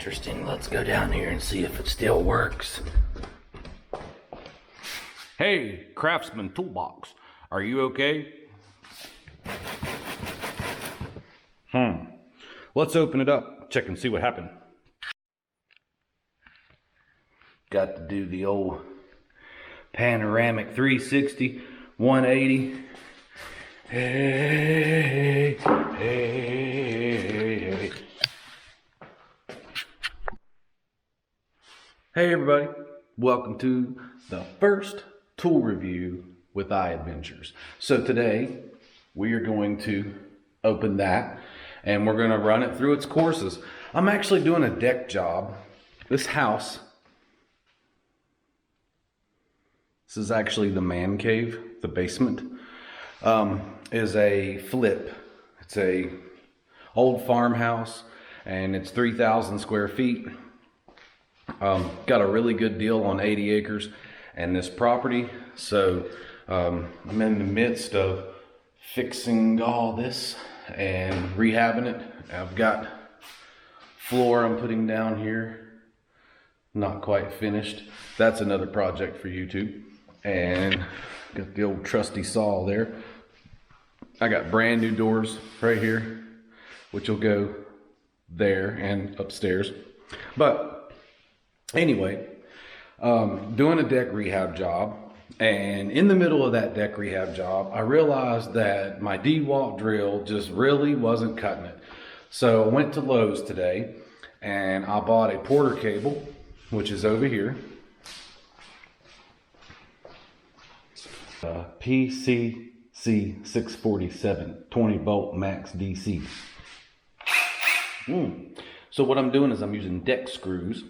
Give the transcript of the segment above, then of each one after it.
interesting. Let's go down here and see if it still works. Hey, Craftsman Toolbox, are you okay? Let's open it up, check and see what happened. Got to do the old panoramic 360, 180. Hey, hey, hey. Hey everybody, welcome to the first tool review with iAdventurez. So today we are going to open that and we're going to run it through its courses. I'm actually doing a deck job. This house, this is actually the man cave, the basement, is a flip. It's a old farmhouse and it's 3,000 square feet. Got a really good deal on 80 acres and this property. So I'm in the midst of fixing all this and rehabbing it. I've got floor I'm putting down here, not quite finished. That's another project for YouTube. And got the old trusty saw there. I got brand new doors right here, which will go there and upstairs. But anyway, doing a deck rehab job, and in the middle of that deck rehab job, I realized that my DeWalt drill just really wasn't cutting it. So I went to Lowe's today and I bought a Porter cable, which is over here. PCC 647 20 volt max DC. So what I'm doing is I'm using deck screws.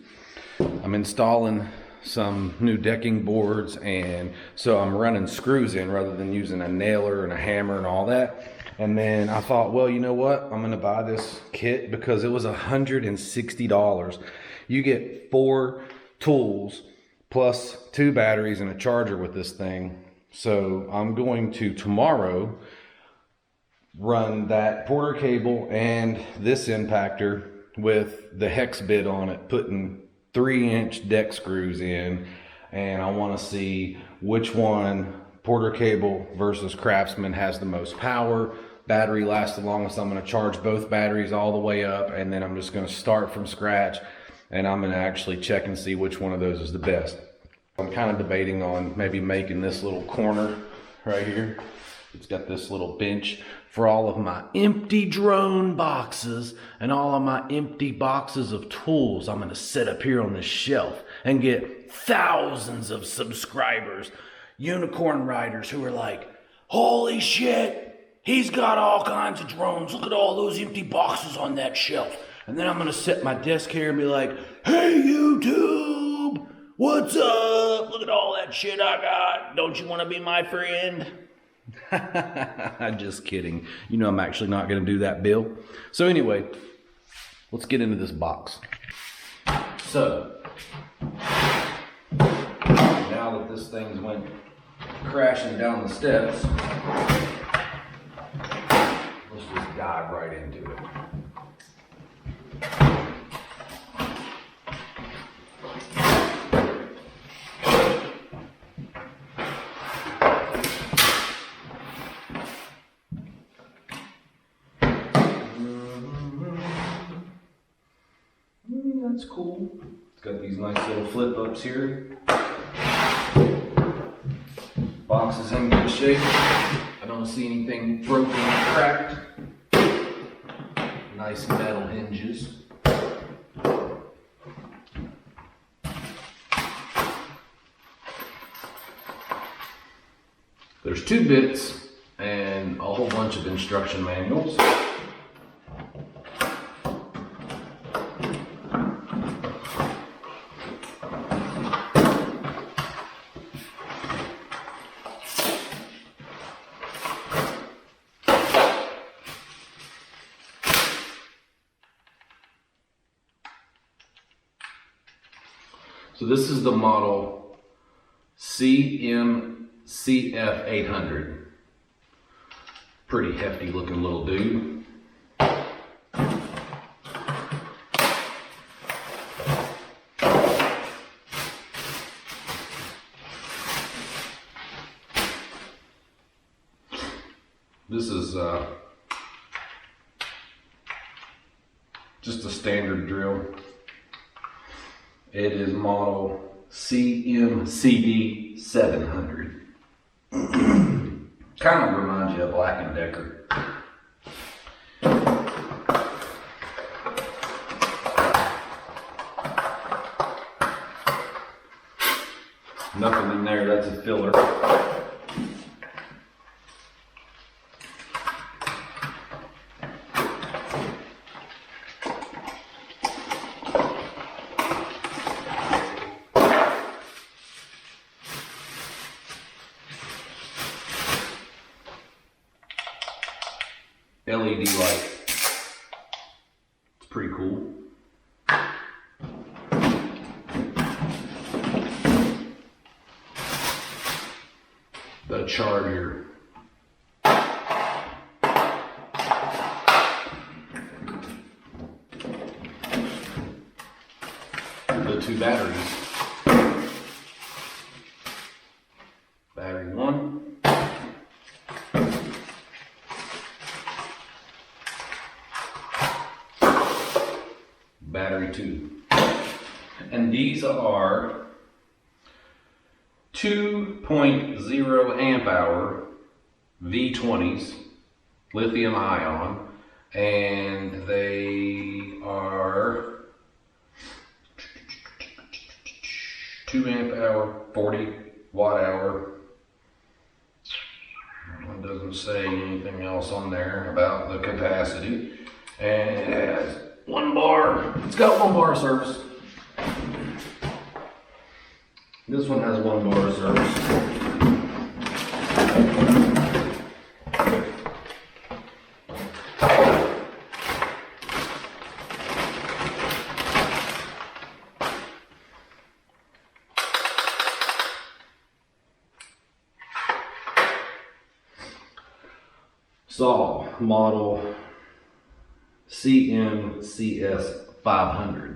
I'm installing some new decking boards, and so I'm running screws in rather than using a nailer and a hammer and all that. And then I thought, well, you know what? I'm gonna buy this kit because it was $160. You get 4 tools plus 2 batteries and a charger with this thing. So I'm going to tomorrow run that Porter cable and this impactor with the hex bit on it, putting 3-inch deck screws in, and I want to see which one, Porter cable versus Craftsman, has the most power, battery lasts the longest. I'm going to charge both batteries all the way up, and then I'm just going to start from scratch, and I'm going to actually check and see which one of those is the best. I'm kind of debating on maybe making this little corner right here. It's got this little bench for all of my empty drone boxes and all of my empty boxes of tools. I'm going to sit up here on this shelf and get thousands of subscribers, unicorn riders who are like, holy shit, he's got all kinds of drones. Look at all those empty boxes on that shelf. And then I'm going to set my desk here and be like, hey YouTube, what's up? Look at all that shit I got. Don't you want to be my friend? Just kidding. You know I'm actually not going to do that, Bill. So anyway, let's get into this box. So, now that this thing's went crashing down the steps, let's just dive right into it. That's cool. It's got these nice little flip ups here. Box is in good shape. I don't see anything broken or cracked. Nice metal hinges. There's 2 bits and a whole bunch of instruction manuals. So this is the model CMCF 800. Pretty hefty looking little dude. This is just a standard drill. It is model CMCD 700. Kind of reminds you of Black & Decker. Nothing in there, that's a filler. LED light. It's pretty cool. The charger. The two batteries. Battery 1. Battery 2. And these are 2.0 amp hour V20s, lithium ion, and they are 2 amp hour, 40 watt hour. It doesn't say anything else on there about the capacity, and it has 1 bar. It's got 1 bar of service. This one has 1 bar of service. Saw model CMCS 500.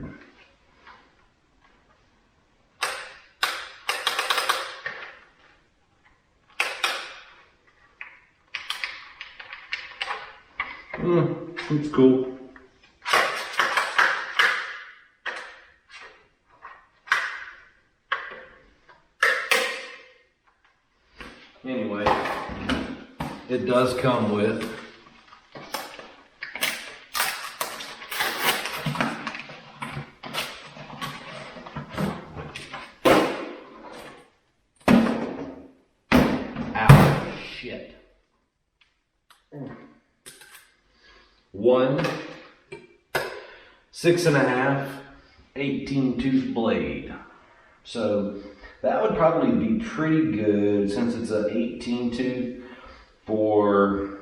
It's cool. Anyway, it does come with one 6.5 18-tooth blade. So that would probably be pretty good since it's an 18-tooth for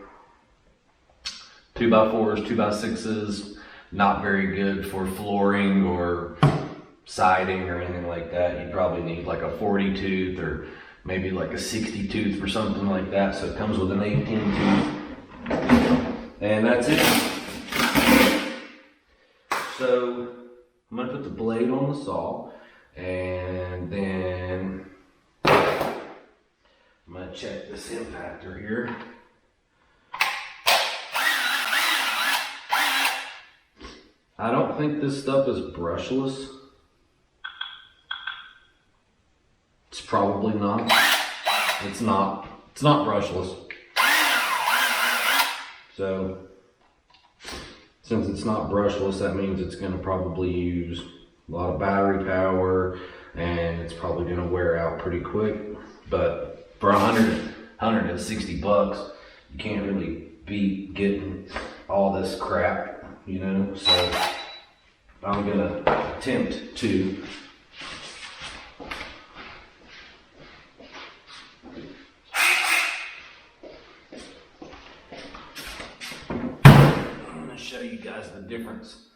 2x4s, 2x6s. Not very good for flooring or siding or anything like that. You'd probably need like a 40-tooth or maybe like a 60-tooth or something like that. So it comes with an 18-tooth. And that's it. So I'm going to put the blade on the saw, and then I'm going to check this impactor here. I don't think this stuff is brushless. It's probably not. It's not. It's not brushless. So since it's not brushless, that means it's going to probably use a lot of battery power, and it's probably going to wear out pretty quick. But for 160 bucks, you can't really be getting all this crap, you know. So I'm going to attempt to show you guys the difference.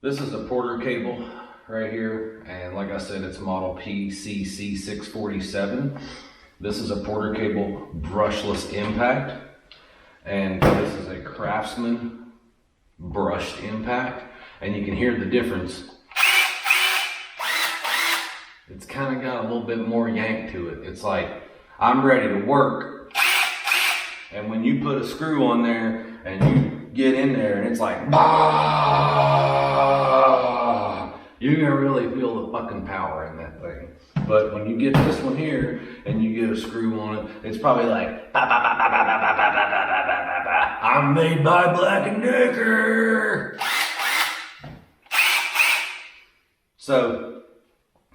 This is a Porter cable right here, and like I said, it's model PCC647. This is a Porter cable brushless impact, and this is a Craftsman brushed impact, and you can hear the difference. It's kind of got a little bit more yank to it. It's like I'm ready to work, And when you put a screw on there and you get in there and it's like, bah, you're gonna really feel the fucking power in that thing. But when you get this one here and you get a screw on it, it's probably like, bah, bah, bah, bah, bah, bah, bah, bah, bah, bah, bah, bah. I'm made by Black & Decker. So,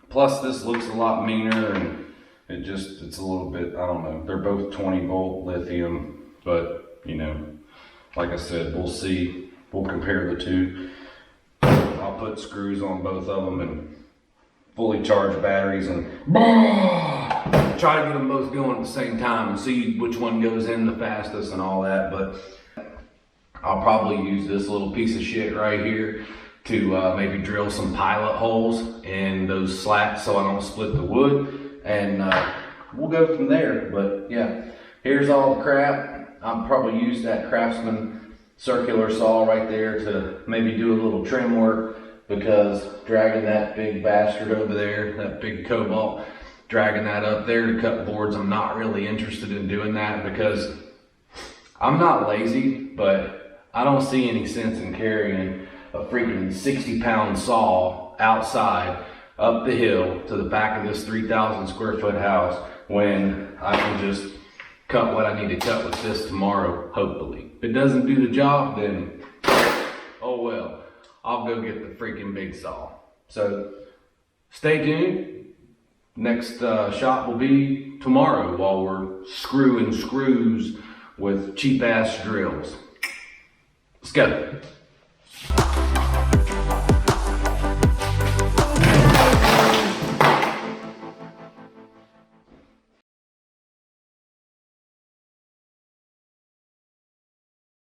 plus this looks a lot meaner, and it's a little bit, I don't know. They're both 20 volt lithium, but you know, like I said, we'll see. We'll compare the two. I'll put screws on both of them and fully charged batteries and try to get them both going at the same time and see which one goes in the fastest and all that. But I'll probably use this little piece of shit right here to maybe drill some pilot holes in those slats so I don't split the wood, and we'll go from there. But yeah, here's all the crap. I'll probably use that Craftsman circular saw right there to maybe do a little trim work, because dragging that big bastard over there, that big Cobalt, dragging that up there to cut boards, I'm not really interested in doing that, because I'm not lazy, but I don't see any sense in carrying a freaking 60-pound saw outside up the hill to the back of this 3,000 square foot house when I can just cut what I need to cut with this tomorrow, hopefully. If it doesn't do the job, then oh well. I'll go get the freaking big saw. So stay tuned. Next shot will be tomorrow while we're screwing screws with cheap ass drills. Let's go.